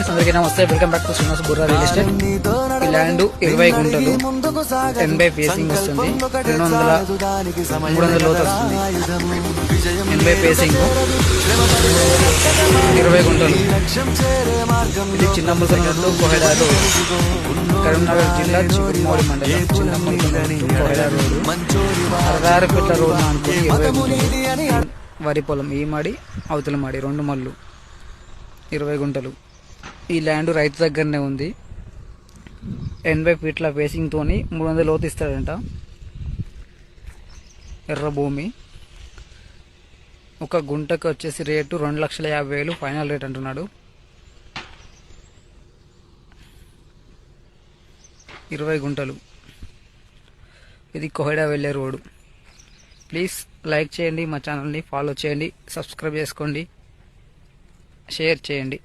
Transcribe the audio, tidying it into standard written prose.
అందరికీ నమస్తే, welcome back to Srinivas Burra real estate. ఈ ల్యాండ్ 20 గుంటలు 10 బై ఫేసింగ్ వస్తుంది. 300 లోతు వస్తుంది. 10 బై ఫేసింగ్ 20 గుంటలు. ఇది చిన్నములకనూరు కోహెడా రోడ్, కరీంనగర్ జిల్లా చిగురుమూడి మండలం. చిన్నములకనూరు కోహెడా రోడ్ 66 ఫీట్ల రోడ్ అనుకుని 20 గుంటలు. వరి పొలం ఈ మాడి అవతల మాడి 2 మళ్ళు 20 గుంటలు. ఈ ల్యాండ్ రైతు దగ్గరనే ఉంది. 80 ఫీట్ల ఫేసింగ్ తోని 300 లోతు ఇస్తాడంట. ఎర్ర భూమి. ఒక గుంటకు వచ్చేసి రేటు 2,50,000 ఫైనల్ రేట్ అంటున్నాడు. 20 గుంటలు. ఇది కోహెడా వెళ్ళే రోడ్డు. ప్లీజ్ లైక్ చేయండి, మా ఛానల్ని ఫాలో చేయండి, సబ్స్క్రైబ్ చేసుకోండి, షేర్ చేయండి.